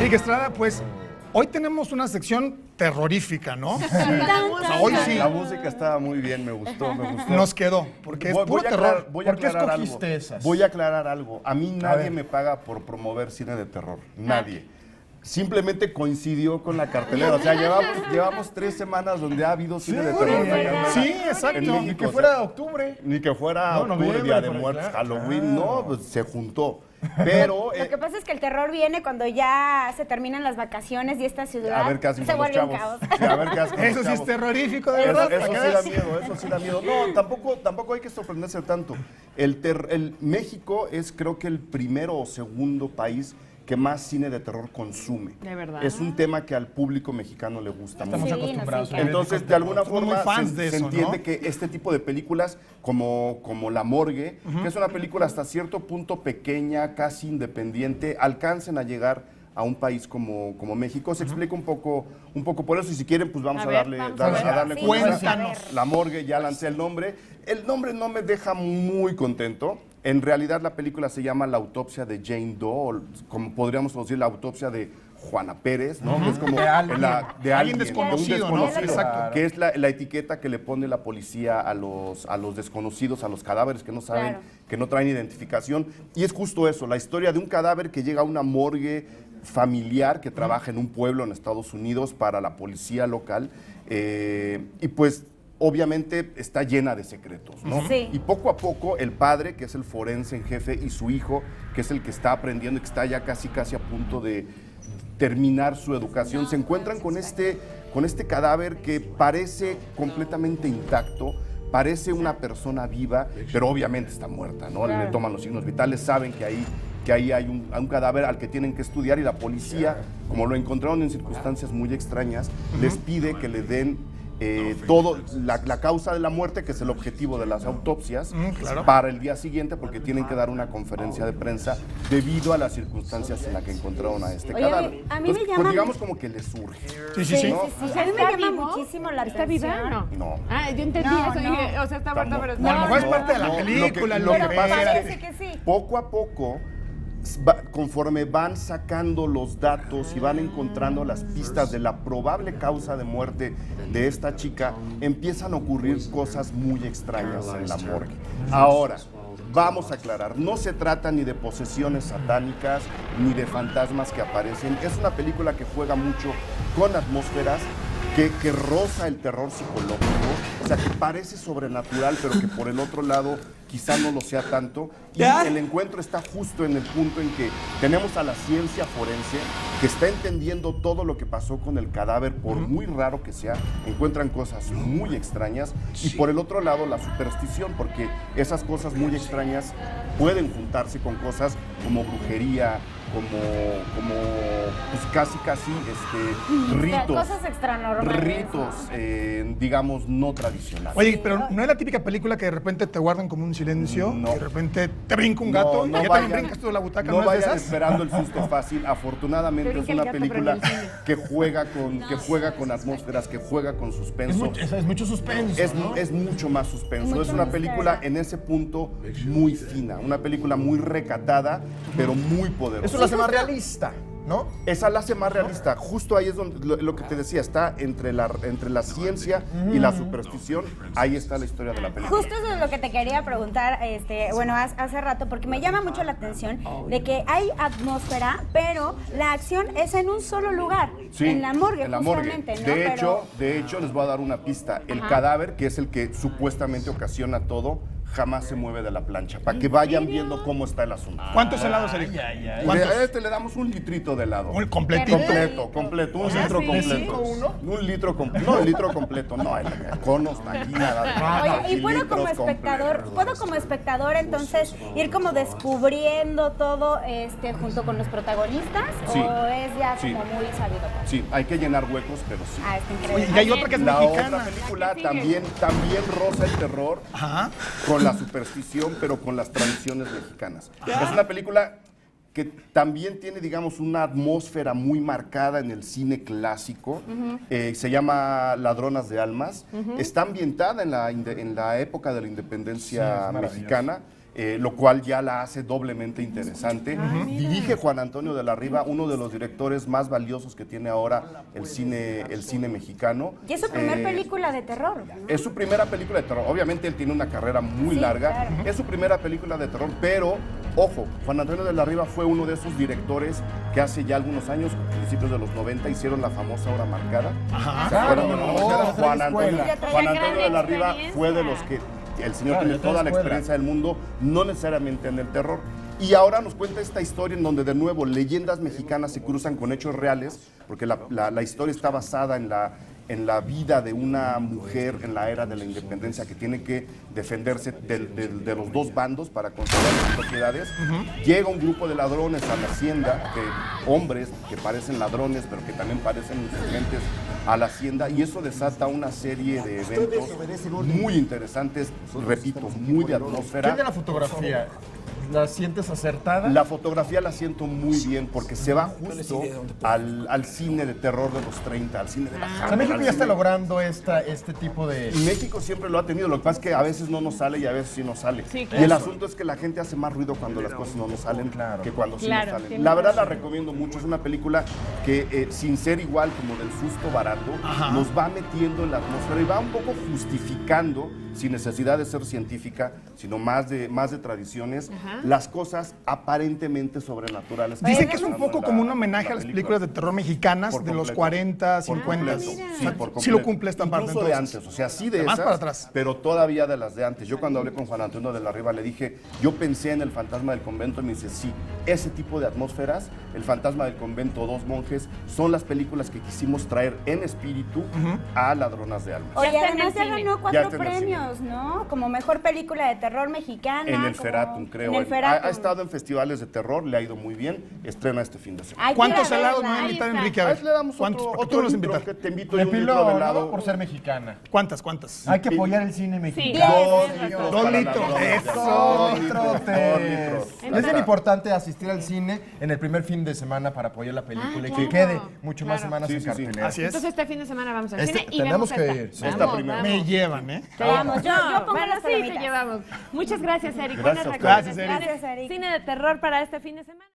Eric Estrada, pues hoy tenemos una sección terrorífica, ¿no? O sea, hoy sí. La música estaba muy bien, me gustó. Nos quedó, porque es puro terror. Voy a ¿Por qué aclarar escogiste algo. esas? Voy a aclarar algo. A mí nadie ver. me paga por promover cine de terror. Nadie. Simplemente coincidió con la cartelera. O sea, llevamos 3 semanas donde ha habido cine de terror. Sí, exacto. En México, Ni que o fuera sea, octubre. Ni que fuera No, octubre, noviembre, Día de por ahí, Muertos, claro. Halloween, no, pues se juntó. Pero Lo que pasa es que el terror viene cuando ya se terminan las vacaciones y esta ciudad a ver qué hacen se con los vuelve un chavos. caos. Sí, a ver qué hacen con los Eso sí es chavos. terrorífico, de Eso, verdad. eso sí da miedo, eso sí da miedo. No, tampoco hay que sorprenderse tanto. El México es creo que el primero o segundo país que más cine de terror consume. ¿De verdad? Es un tema que al público mexicano le gusta Estamos mucho. Sí, acostumbrados. nos a ver Entonces, con de alguna Somos muy forma, fans se, de se eso, entiende ¿no? que este tipo de películas, como La Morgue, que es una película hasta cierto punto pequeña, casi independiente, alcancen a llegar a un país como México. Se explica un poco por eso, y si quieren, pues vamos a darle vamos con Sí, esa. cuéntanos. La Morgue, ya lancé el nombre. El nombre no me deja muy contento. En realidad, la película se llama La autopsia de Jane Doe, o como podríamos decir, la autopsia de Juana Pérez, ¿no? Que es como De alguien. de Alguien de desconocido, un ¿no? desconocido, Exacto. que es la etiqueta que le pone la policía a los desconocidos, a los cadáveres que no saben, Claro. que no traen identificación. Y es justo eso, la historia de un cadáver que llega a una morgue familiar que trabaja en un pueblo en Estados Unidos para la policía local. Y pues obviamente está llena de secretos, ¿no? Sí. Y poco a poco el padre, que es el forense en jefe, y su hijo, que es el que está aprendiendo y que está ya casi a punto de terminar su educación, se encuentran con este cadáver que parece completamente intacto, parece una persona viva, pero obviamente está muerta, ¿no? Le toman los signos vitales, saben que ahí hay un cadáver al que tienen que estudiar, y la policía, como lo encontraron en circunstancias muy extrañas, les pide que le den la causa de la muerte, que es el objetivo de las autopsias, claro. para el día siguiente, porque tienen que dar una conferencia de prensa debido a las circunstancias en las que encontraron a este Oye, cadáver. a mí me Entonces, llama- pues digamos como que le surge. Sí. ¿no? A mí me llama muchísimo la ¿Está atención. viva? No. No. Ah, yo entendí No, eso. no. Dije, o sea, está muerta, pero O a lo mejor es parte de la película, lo que Pero pasa es parece que que sí. poco a poco, conforme van sacando los datos y van encontrando las pistas de la probable causa de muerte de esta chica, empiezan a ocurrir cosas muy extrañas en la morgue. Ahora, vamos a aclarar, no se trata ni de posesiones satánicas, ni de fantasmas que aparecen. Es una película que juega mucho con atmósferas, que roza el terror psicológico, o sea, que parece sobrenatural, pero que por el otro lado quizá no lo sea tanto. Y el encuentro está justo en el punto en que tenemos a la ciencia forense que está entendiendo todo lo que pasó con el cadáver, por muy raro que sea, encuentran cosas muy extrañas. Y por el otro lado, la superstición, porque esas cosas muy extrañas pueden juntarse con cosas como brujería, como pues casi ritos. Cosas extranormales. Ritos, digamos, no tradicionales. Oye, pero ¿no es la típica película que de repente te guardan como un silencio? No. Y de repente te brinca un gato y ya también brincas tú de la butaca, no ¿no es de vayan esas? esperando el susto fácil. Afortunadamente Te es brinca el una gato, película pero en el cine. que juega con atmósferas, que juega con suspenso. Es mucho suspenso, ¿no? Es mucho más suspenso. Mucho Es una misterio. película en ese punto muy fina, una película muy recatada, pero muy poderosa. Eso lo hace más realista, ¿no? Esa la hace más realista. Justo ahí es donde lo que te decía, está entre la ciencia y la superstición. Ahí está la historia de la película. Justo eso es lo que te quería preguntar, bueno, hace rato, porque me llama mucho la atención de que hay atmósfera, pero la acción es en un solo lugar, Sí, en la morgue, en la morgue. justamente, ¿no? De hecho, les voy a dar una pista. El cadáver, que es el que supuestamente ocasiona todo, jamás se mueve de la plancha, para que vayan viendo cómo está el asunto. ¿Cuántos helados, Eric? A ¿Cuántos? este le damos un litrito de helado. Un completito. Completo, un litro completo. Un litro completo. No, el litro completo, no, el conos, aquí nada. Oye, y puedo como litros espectador, entonces ir como descubriendo todo junto con los protagonistas, Sí. o es ya Sí. como muy sabido. Sí, hay que llenar huecos, pero sí. Ah, está Oye, increíble. y hay otra que es La mexicana. otra película La que sigue. también roza el terror Ajá. con la superstición, pero con las tradiciones mexicanas. Es una película que también tiene, digamos, una atmósfera muy marcada en el cine clásico. Se llama Ladronas de Almas. Está ambientada en la época de la independencia Sí, es maravilloso. mexicana. lo cual ya la hace doblemente interesante. Dirige Juan Antonio de la Riva, uno de los directores más valiosos que tiene ahora el cine mexicano. Y es su primer película de terror, ¿no? Es su primera película de terror. Obviamente él tiene una carrera muy Sí, larga. claro. Es su primera película de terror, pero, ojo, Juan Antonio de la Riva fue uno de esos directores que hace ya algunos años, principios de los 90, hicieron la famosa Hora Marcada. ¿Se acuerdan de la Hora Marcada? Juan Antonio de la Riva fue de los que el señor tiene toda la experiencia del mundo, no necesariamente en el terror. Y ahora nos cuenta esta historia en donde de nuevo leyendas mexicanas se cruzan con hechos reales, porque la historia está basada en la vida de una mujer en la era de la independencia que tiene que defenderse de los dos bandos para conservar sus propiedades. Llega un grupo de ladrones a la hacienda, de hombres que parecen ladrones, pero que también parecen insurgentes a la hacienda, y eso desata una serie de eventos muy interesantes, repito, muy de atmósfera. ¿Qué de la fotografía? ¿La sientes acertada? La fotografía la siento muy bien porque se va justo al cine de terror de los 30, al cine de la O Hammer, sea, México al ya está cine- logrando este tipo de... México siempre lo ha tenido, lo que pasa es que a veces no nos sale y a veces sí nos sale. Sí, Y claro. el asunto es que la gente hace más ruido cuando las cosas no nos salen que cuando sí Claro, nos salen. tienes La verdad la razón. recomiendo mucho, es una película que sin ser igual como del susto barato, nos va metiendo en la atmósfera y va un poco justificando, sin necesidad de ser científica, sino más de tradiciones, las cosas aparentemente sobrenaturales. Dicen que es un pasan poco en como un la homenaje a las película. películas de terror mexicanas Por de los completo. 40, Por 50. completo. O Sí, sea, por sí completo. lo cumple esta parte Incluso de entonces. antes, o sea, sí de Más esas, para atrás. pero todavía de las de antes. Yo cuando hablé con Juan Antonio de la Riva le dije, yo pensé en El fantasma del convento y me dice, sí, ese tipo de atmósferas, El fantasma del convento, Dos monjes, son las películas que quisimos traer en espíritu a Ladronas de Almas. Oye, Ya está en además el ya cine. ganó Ya 4 está en el cine. premios, ¿no? Como mejor película de terror mexicana. En el como- Feratum, creo. En el Ha Feratum. estado en festivales de terror, le ha ido muy bien. Estrena este fin de semana. Hay que ¿Cuántos ir a helados me va verla. a invitar está. Enrique? A Ahí ver, le damos ¿cuántos? otro, Porque tú me vas a litro, invitar. que te invito Le yo un litro piló, de ¿no? helado. Por ser mexicana. ¿Cuántas? Hay que apoyar el cine mexicano. Sí, Dos Dos para litros, Ladronas de eso. Almas. Dos litros. Ahí Es bien está. importante asistir al cine en el primer fin de semana para apoyar la película y que claro. quede mucho más Claro. semanas en Sí, sí, sí. cartelera. Así es. Entonces este fin de semana vamos al Este- cine y tenemos vemos que esta. ir, sí. Esta Vamos, primera. Me llevan, ¿eh? Te vamos, yo pongo bueno, las sí, te palomitas. llevamos. Muchas gracias, Eric. Gracias, Buenas gracias, recomendaciones. Eric. Cine de terror para este fin de semana.